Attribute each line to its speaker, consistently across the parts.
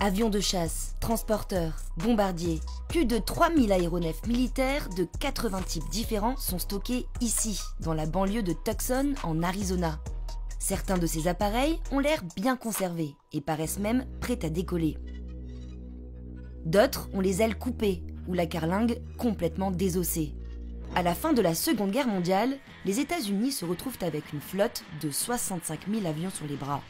Speaker 1: Avions de chasse, transporteurs, bombardiers, plus de 3000 aéronefs militaires de 80 types différents sont stockés ici, dans la banlieue de Tucson, en Arizona. Certains de ces appareils ont l'air bien conservés et paraissent même prêts à décoller. D'autres ont les ailes coupées ou la carlingue complètement désossée. À la fin de la Seconde Guerre mondiale, les États-Unis se retrouvent avec une flotte de 65 000 avions sur les bras.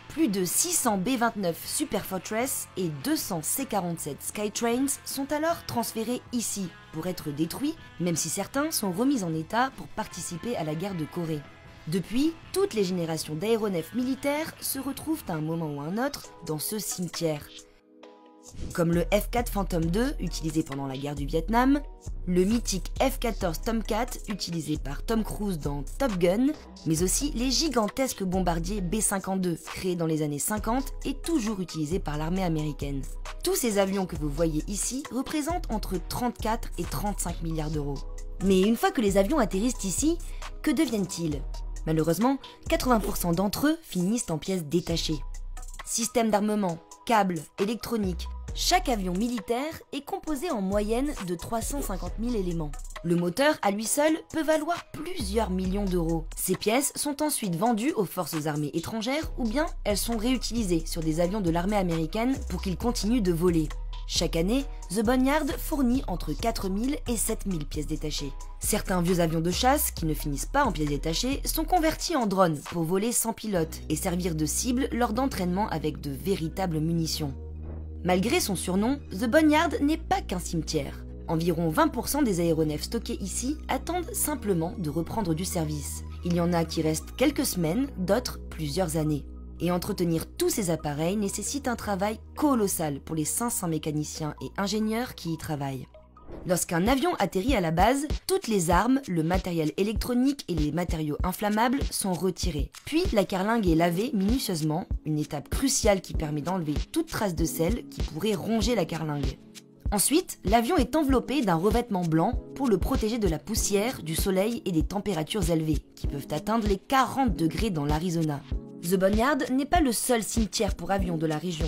Speaker 1: Plus de 600 B-29 Super Fortress et 200 C-47 Skytrains sont alors transférés ici pour être détruits, même si certains sont remis en état pour participer à la guerre de Corée. Depuis, toutes les générations d'aéronefs militaires se retrouvent à un moment ou à un autre dans ce cimetière. Comme le F-4 Phantom II utilisé pendant la guerre du Vietnam, le mythique F-14 Tomcat utilisé par Tom Cruise dans Top Gun, mais aussi les gigantesques bombardiers B-52 créés dans les années 50 et toujours utilisés par l'armée américaine. Tous ces avions que vous voyez ici représentent entre 34 et 35 milliards d'euros. Mais une fois que les avions atterrissent ici, que deviennent-ils? Malheureusement, 80% d'entre eux finissent en pièces détachées. Système d'armement, câbles, électronique. Chaque avion militaire est composé en moyenne de 350 000 éléments. Le moteur, à lui seul, peut valoir plusieurs millions d'euros. Ces pièces sont ensuite vendues aux forces armées étrangères ou bien elles sont réutilisées sur des avions de l'armée américaine pour qu'ils continuent de voler. Chaque année, The Boneyard fournit entre 4 000 et 7 000 pièces détachées. Certains vieux avions de chasse, qui ne finissent pas en pièces détachées, sont convertis en drones pour voler sans pilote et servir de cible lors d'entraînements avec de véritables munitions. Malgré son surnom, The Boneyard n'est pas qu'un cimetière. Environ 20% des aéronefs stockés ici attendent simplement de reprendre du service. Il y en a qui restent quelques semaines, d'autres plusieurs années. Et entretenir tous ces appareils nécessite un travail colossal pour les 500 mécaniciens et ingénieurs qui y travaillent. Lorsqu'un avion atterrit à la base, toutes les armes, le matériel électronique et les matériaux inflammables sont retirés. Puis la carlingue est lavée minutieusement, une étape cruciale qui permet d'enlever toute trace de sel qui pourrait ronger la carlingue. Ensuite, l'avion est enveloppé d'un revêtement blanc pour le protéger de la poussière, du soleil et des températures élevées, qui peuvent atteindre les 40 degrés dans l'Arizona. The Boneyard n'est pas le seul cimetière pour avions de la région.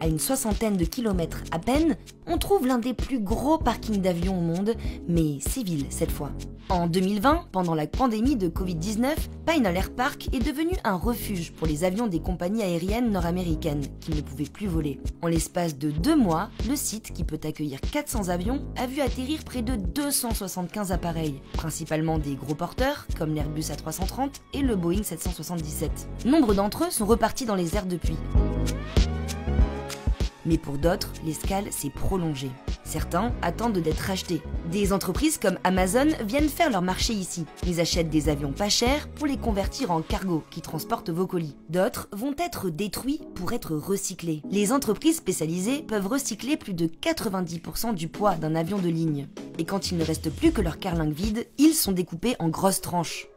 Speaker 1: À une soixantaine de kilomètres à peine, on trouve l'un des plus gros parkings d'avions au monde, mais civil cette fois. En 2020, pendant la pandémie de Covid-19, Pinal Air Park est devenu un refuge pour les avions des compagnies aériennes nord-américaines qui ne pouvaient plus voler. En l'espace de 2 mois, le site, qui peut accueillir 400 avions, a vu atterrir près de 275 appareils, principalement des gros porteurs comme l'Airbus A330 et le Boeing 777. Nombre d'entre eux sont repartis dans les airs depuis. Mais pour d'autres, l'escale s'est prolongée. Certains attendent d'être rachetés. Des entreprises comme Amazon viennent faire leur marché ici. Ils achètent des avions pas chers pour les convertir en cargo qui transportent vos colis. D'autres vont être détruits pour être recyclés. Les entreprises spécialisées peuvent recycler plus de 90% du poids d'un avion de ligne. Et quand il ne reste plus que leur carlingue vide, ils sont découpés en grosses tranches.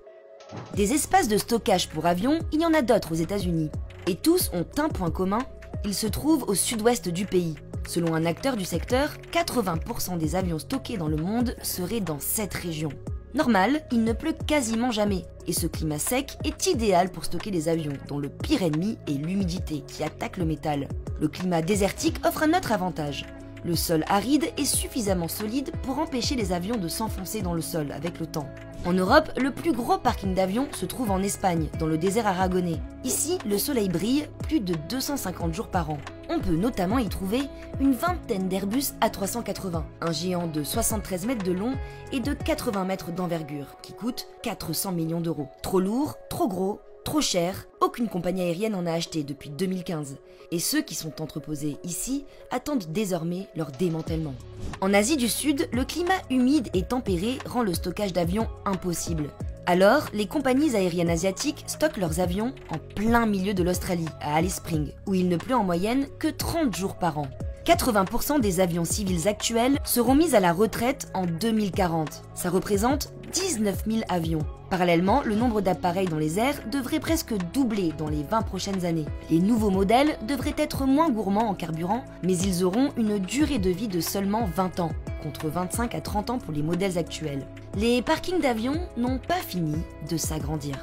Speaker 1: Des espaces de stockage pour avions, il y en a d'autres aux États-Unis. Et tous ont un point commun. Il se trouve au sud-ouest du pays. Selon un acteur du secteur, 80% des avions stockés dans le monde seraient dans cette région. Normal, il ne pleut quasiment jamais, et ce climat sec est idéal pour stocker les avions, dont le pire ennemi est l'humidité qui attaque le métal. Le climat désertique offre un autre avantage. Le sol aride est suffisamment solide pour empêcher les avions de s'enfoncer dans le sol avec le temps. En Europe, le plus gros parking d'avions se trouve en Espagne, dans le désert aragonais. Ici, le soleil brille plus de 250 jours par an. On peut notamment y trouver une vingtaine d'Airbus A380, un géant de 73 mètres de long et de 80 mètres d'envergure, qui coûte 400 millions d'euros. Trop lourd, trop gros, trop cher, aucune compagnie aérienne en a acheté depuis 2015. Et ceux qui sont entreposés ici attendent désormais leur démantèlement. En Asie du Sud, le climat humide et tempéré rend le stockage d'avions impossible. Alors, les compagnies aériennes asiatiques stockent leurs avions en plein milieu de l'Australie, à Alice Springs, où il ne pleut en moyenne que 30 jours par an. 80% des avions civils actuels seront mis à la retraite en 2040. Ça représente 19 000 avions. Parallèlement, le nombre d'appareils dans les airs devrait presque doubler dans les 20 prochaines années. Les nouveaux modèles devraient être moins gourmands en carburant, mais ils auront une durée de vie de seulement 20 ans, contre 25 à 30 ans pour les modèles actuels. Les parkings d'avions n'ont pas fini de s'agrandir.